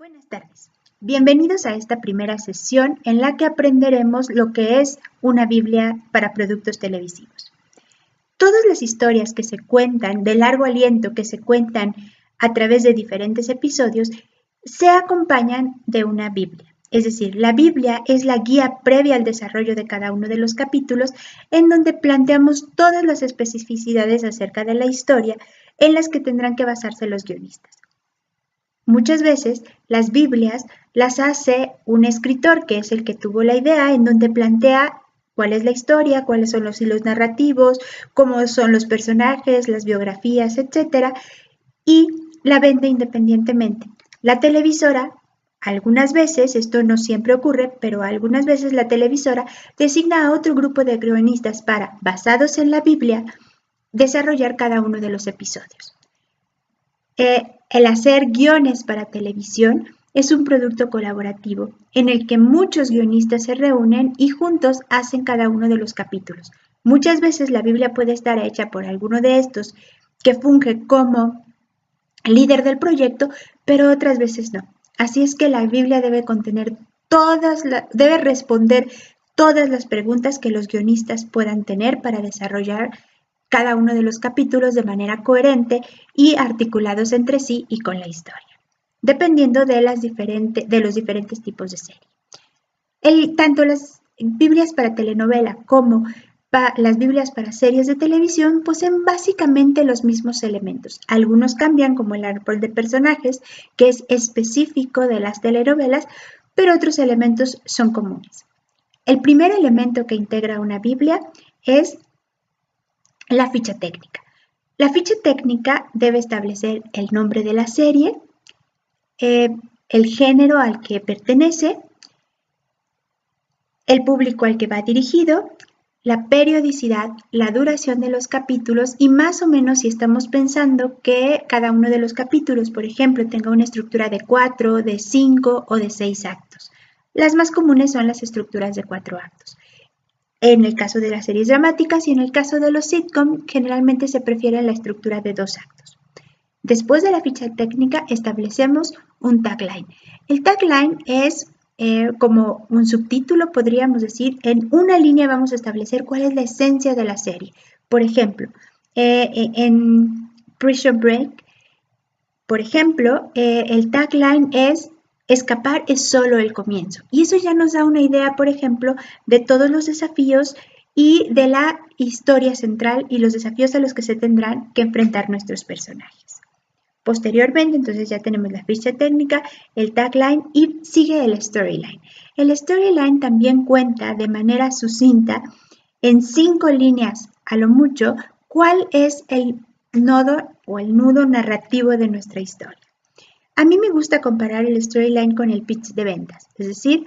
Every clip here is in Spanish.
Buenas tardes. Bienvenidos a esta primera sesión en la que aprenderemos lo que es una Biblia para productos televisivos. Todas las historias que se cuentan, de largo aliento que se cuentan a través de diferentes episodios, se acompañan de una Biblia. Es decir, la Biblia es la guía previa al desarrollo de cada uno de los capítulos, en donde planteamos todas las especificidades acerca de la historia en las que tendrán que basarse los guionistas. Muchas veces las Biblias las hace un escritor que es el que tuvo la idea, en donde plantea cuál es la historia, cuáles son los hilos narrativos, cómo son los personajes, las biografías, etc. Y la vende independientemente. La televisora, algunas veces, esto no siempre ocurre, pero algunas veces la televisora designa a otro grupo de guionistas para, basados en la Biblia, desarrollar cada uno de los episodios. El hacer guiones para televisión es un producto colaborativo en el que muchos guionistas se reúnen y juntos hacen cada uno de los capítulos. Muchas veces la Biblia puede estar hecha por alguno de estos que funge como líder del proyecto, pero otras veces no. Así es que la Biblia debe debe responder todas las preguntas que los guionistas puedan tener para desarrollar cada uno de los capítulos de manera coherente y articulados entre sí y con la historia, dependiendo de los diferentes tipos de serie. Tanto las Biblias para telenovela como las Biblias para series de televisión poseen básicamente los mismos elementos. Algunos cambian, como el árbol de personajes, que es específico de las telenovelas, pero otros elementos son comunes. El primer elemento que integra una Biblia es la ficha técnica. La ficha técnica debe establecer el nombre de la serie, el género al que pertenece, el público al que va dirigido, la periodicidad, la duración de los capítulos y más o menos si estamos pensando que cada uno de los capítulos, por ejemplo, tenga una estructura de 4, de 5 o de 6 actos. Las más comunes son las estructuras de 4 actos. En el caso de las series dramáticas y en el caso de los sitcom, generalmente se prefiere la estructura de 2 actos. Después de la ficha técnica, establecemos un tagline. El tagline es como un subtítulo, podríamos decir. En una línea vamos a establecer cuál es la esencia de la serie. Por ejemplo, en Prison Break, por ejemplo, el tagline es: escapar es solo el comienzo. Y eso ya nos da una idea, por ejemplo, de todos los desafíos y de la historia central y los desafíos a los que se tendrán que enfrentar nuestros personajes. Posteriormente, entonces ya tenemos la ficha técnica, el tagline y sigue el storyline. El storyline también cuenta de manera sucinta, en 5 líneas a lo mucho, cuál es el nodo o el nudo narrativo de nuestra historia. A mí me gusta comparar el storyline con el pitch de ventas, es decir,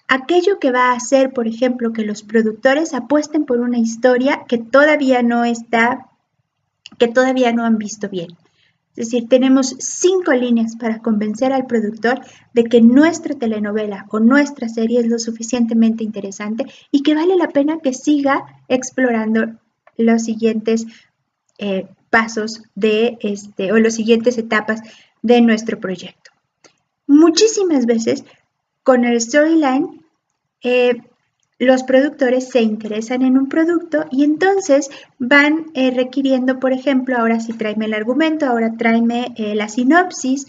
aquello que va a hacer, por ejemplo, que los productores apuesten por una historia que todavía no han visto bien. Es decir, tenemos 5 líneas para convencer al productor de que nuestra telenovela o nuestra serie es lo suficientemente interesante y que vale la pena que siga explorando los siguientes pasos o las siguientes etapas de nuestro proyecto. Muchísimas veces con el storyline los productores se interesan en un producto y entonces van requiriendo, por ejemplo, ahora sí tráeme el argumento, ahora tráeme la sinopsis,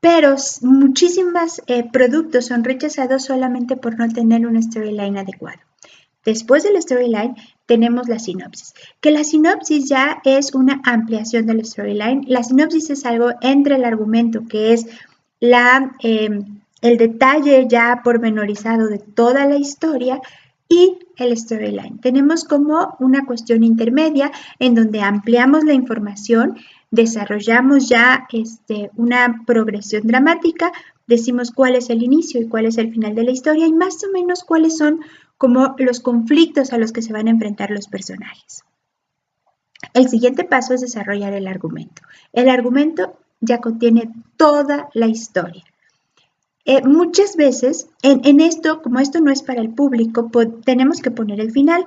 pero muchísimos productos son rechazados solamente por no tener un storyline adecuado. Después del storyline tenemos la sinopsis, que la sinopsis ya es una ampliación del storyline. La sinopsis es algo entre el argumento, que es el detalle ya pormenorizado de toda la historia, y el storyline. Tenemos como una cuestión intermedia en donde ampliamos la información, desarrollamos ya una progresión dramática, decimos cuál es el inicio y cuál es el final de la historia y más o menos cuáles son como los conflictos a los que se van a enfrentar los personajes. El siguiente paso es desarrollar el argumento. El argumento ya contiene toda la historia. Muchas veces, en esto, como esto no es para el público, tenemos que poner el final,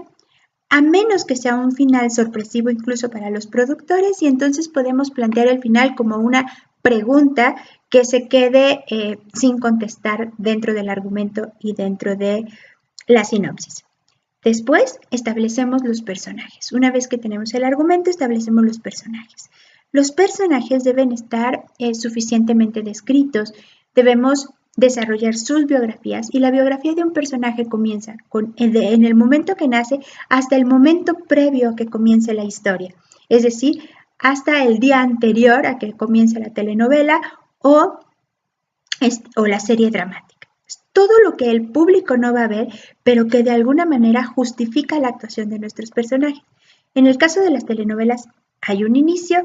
a menos que sea un final sorpresivo incluso para los productores, y entonces podemos plantear el final como una pregunta que se quede sin contestar dentro del argumento y dentro de la sinopsis. Después establecemos los personajes. Una vez que tenemos el argumento, establecemos los personajes. Los personajes deben estar suficientemente descritos. Debemos desarrollar sus biografías y la biografía de un personaje comienza en el momento que nace hasta el momento previo a que comience la historia. Es decir, hasta el día anterior a que comience la telenovela o la serie dramática. Todo lo que el público no va a ver, pero que de alguna manera justifica la actuación de nuestros personajes. En el caso de las telenovelas hay un inicio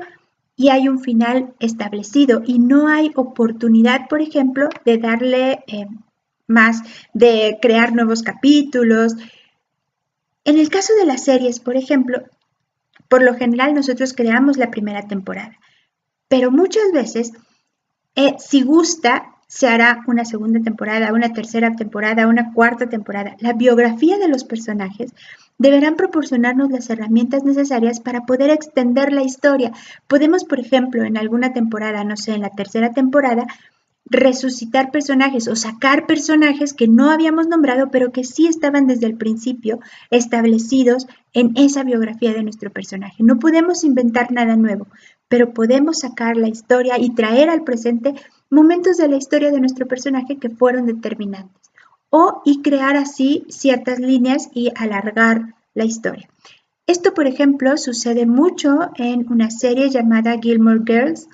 y hay un final establecido y no hay oportunidad, por ejemplo, de darle más, de crear nuevos capítulos. En el caso de las series, por ejemplo, por lo general nosotros creamos la primera temporada, pero muchas veces, si gusta, se hará una segunda temporada, una tercera temporada, una cuarta temporada. La biografía de los personajes deberán proporcionarnos las herramientas necesarias para poder extender la historia. Podemos, por ejemplo, en alguna temporada, no sé, en la tercera temporada, resucitar personajes o sacar personajes que no habíamos nombrado, pero que sí estaban desde el principio establecidos en esa biografía de nuestro personaje. No podemos inventar nada nuevo, pero podemos sacar la historia y traer al presente momentos de la historia de nuestro personaje que fueron determinantes y crear así ciertas líneas y alargar la historia. Esto, por ejemplo, sucede mucho en una serie llamada Gilmore Girls,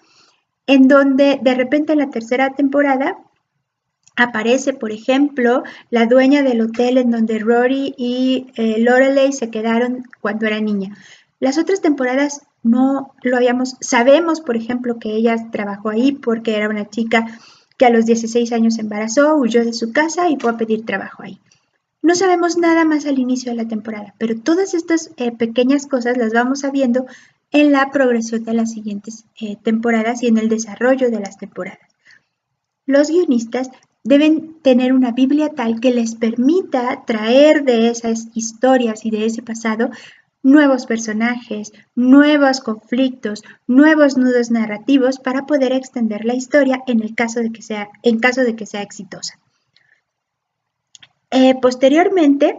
en donde de repente en la tercera temporada aparece, por ejemplo, la dueña del hotel en donde Rory y Lorelai se quedaron cuando era niña. Las otras temporadas no lo habíamos, sabemos, por ejemplo, que ella trabajó ahí porque era una chica que a los 16 años se embarazó, huyó de su casa y fue a pedir trabajo ahí. No sabemos nada más al inicio de la temporada, pero todas estas pequeñas cosas las vamos sabiendo en la progresión de las siguientes temporadas y en el desarrollo de las temporadas. Los guionistas deben tener una Biblia tal que les permita traer de esas historias y de ese pasado nuevos personajes, nuevos conflictos, nuevos nudos narrativos para poder extender la historia en caso de que sea exitosa. Posteriormente,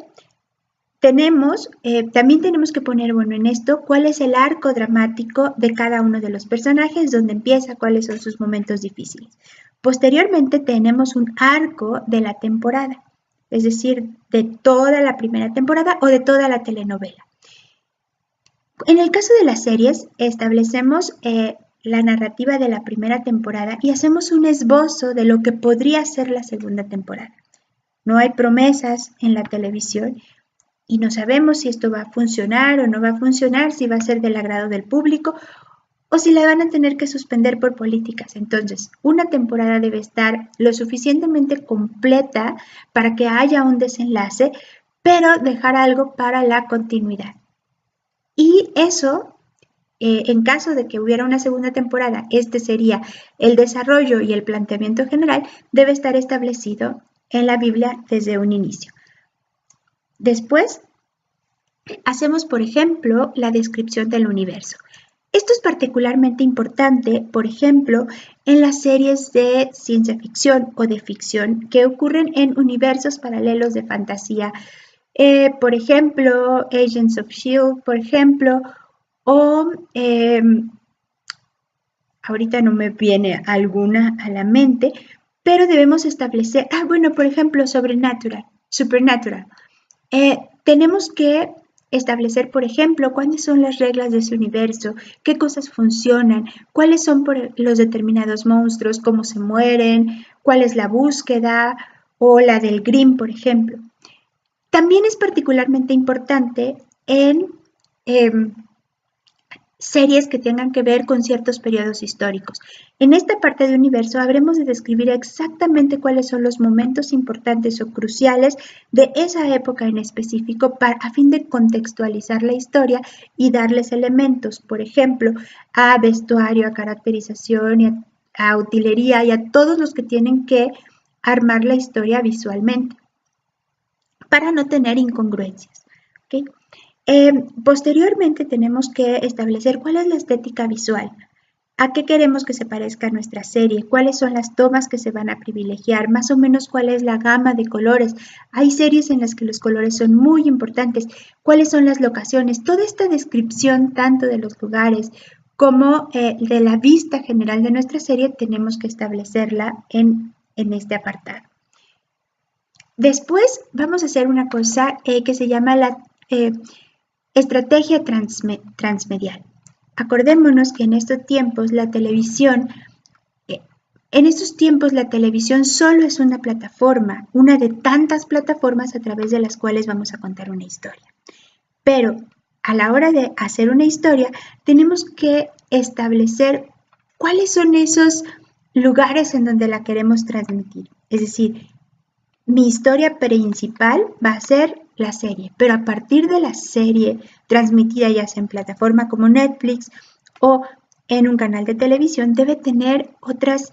también tenemos que poner en esto cuál es el arco dramático de cada uno de los personajes, dónde empieza, cuáles son sus momentos difíciles. Posteriormente tenemos un arco de la temporada, es decir, de toda la primera temporada o de toda la telenovela. En el caso de las series, establecemos la narrativa de la primera temporada y hacemos un esbozo de lo que podría ser la segunda temporada. No hay promesas en la televisión y no sabemos si esto va a funcionar o no va a funcionar, si va a ser del agrado del público o si la van a tener que suspender por políticas. Entonces, una temporada debe estar lo suficientemente completa para que haya un desenlace, pero dejar algo para la continuidad. Y eso, en caso de que hubiera una segunda temporada, este sería el desarrollo y el planteamiento general, debe estar establecido en la Biblia desde un inicio. Después, hacemos, por ejemplo, la descripción del universo. Esto es particularmente importante, por ejemplo, en las series de ciencia ficción o de ficción que ocurren en universos paralelos de fantasía. Por ejemplo, Agents of S.H.I.E.L.D., por ejemplo, o ahorita no me viene alguna a la mente, pero debemos establecer, por ejemplo, Supernatural. Tenemos que establecer, por ejemplo, cuáles son las reglas de ese universo, qué cosas funcionan, cuáles son los determinados monstruos, cómo se mueren, cuál es la búsqueda o la del Grimm, por ejemplo. También es particularmente importante en series que tengan que ver con ciertos periodos históricos. En esta parte del universo habremos de describir exactamente cuáles son los momentos importantes o cruciales de esa época en específico a fin de contextualizar la historia y darles elementos, por ejemplo, a vestuario, a caracterización y a utilería y a todos los que tienen que armar la historia visualmente para no tener incongruencias. ¿Okay? Posteriormente tenemos que establecer cuál es la estética visual. a qué queremos que se parezca nuestra serie, cuáles son las tomas que se van a privilegiar, más o menos cuál es la gama de colores. Hay series en las que los colores son muy importantes, cuáles son las locaciones, toda esta descripción tanto de los lugares como de la vista general de nuestra serie tenemos que establecerla en este apartado. Después vamos a hacer una cosa que se llama la estrategia transmedial. Acordémonos que en estos tiempos la televisión solo es una plataforma, una de tantas plataformas a través de las cuales vamos a contar una historia. Pero a la hora de hacer una historia, tenemos que establecer cuáles son esos lugares en donde la queremos transmitir. Es decir, mi historia principal va a ser la serie, pero a partir de la serie transmitida ya sea en plataforma como Netflix o en un canal de televisión, debe tener otras,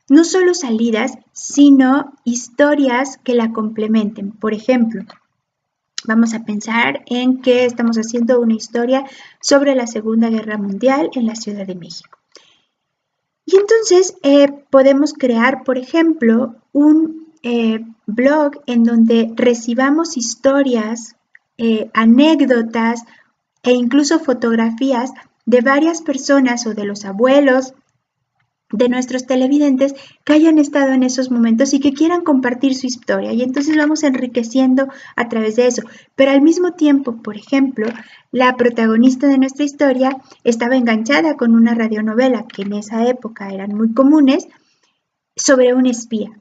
no solo salidas, sino historias que la complementen. Por ejemplo, vamos a pensar en que estamos haciendo una historia sobre la Segunda Guerra Mundial en la Ciudad de México. Y entonces podemos crear, por ejemplo, un blog en donde recibamos historias, anécdotas e incluso fotografías de varias personas o de los abuelos de nuestros televidentes que hayan estado en esos momentos y que quieran compartir su historia. Y entonces vamos enriqueciendo a través de eso. Pero al mismo tiempo, por ejemplo, la protagonista de nuestra historia estaba enganchada con una radionovela que en esa época eran muy comunes sobre un espía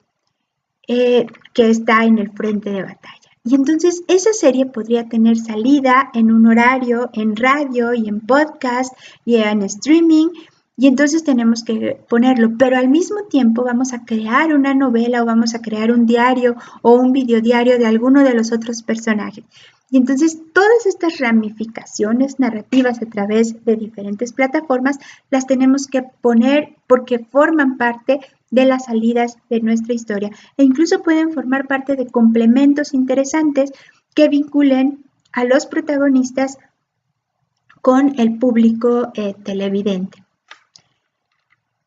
que está en el frente de batalla. Y entonces esa serie podría tener salida en un horario, en radio y en podcast y en streaming. Y entonces tenemos que ponerlo, pero al mismo tiempo vamos a crear una novela o vamos a crear un diario o un videodiario de alguno de los otros personajes. Y entonces todas estas ramificaciones narrativas a través de diferentes plataformas las tenemos que poner porque forman parte de las salidas de nuestra historia e incluso pueden formar parte de complementos interesantes que vinculen a los protagonistas con el público televidente.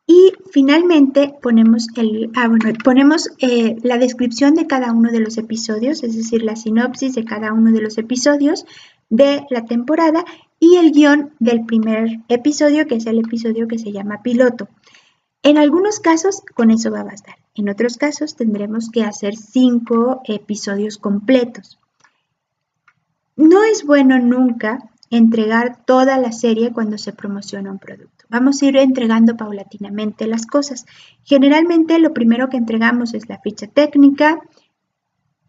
Y finalmente ponemos la descripción de cada uno de los episodios, es decir, la sinopsis de cada uno de los episodios de la temporada y el guión del primer episodio, que es el episodio que se llama piloto. En algunos casos con eso va a bastar, en otros casos tendremos que hacer 5 episodios completos. No es bueno nunca entregar toda la serie cuando se promociona un producto. Vamos a ir entregando paulatinamente las cosas. Generalmente lo primero que entregamos es la ficha técnica,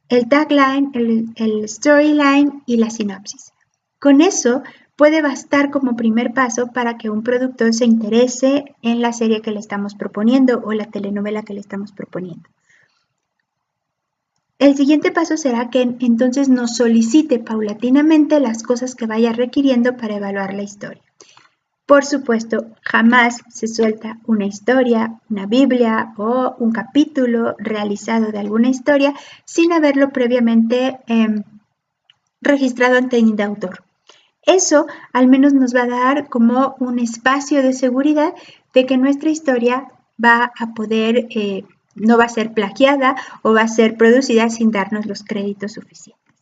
el tagline, el storyline y la sinopsis. Con eso puede bastar como primer paso para que un productor se interese en la serie que le estamos proponiendo o la telenovela que le estamos proponiendo. El siguiente paso será que entonces nos solicite paulatinamente las cosas que vaya requiriendo para evaluar la historia. Por supuesto, jamás se suelta una historia, una Biblia o un capítulo realizado de alguna historia sin haberlo previamente registrado ante el autor. Eso al menos nos va a dar como un espacio de seguridad de que nuestra historia va a poder, no va a ser plagiada o va a ser producida sin darnos los créditos suficientes.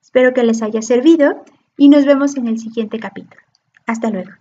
Espero que les haya servido y nos vemos en el siguiente capítulo. Hasta luego.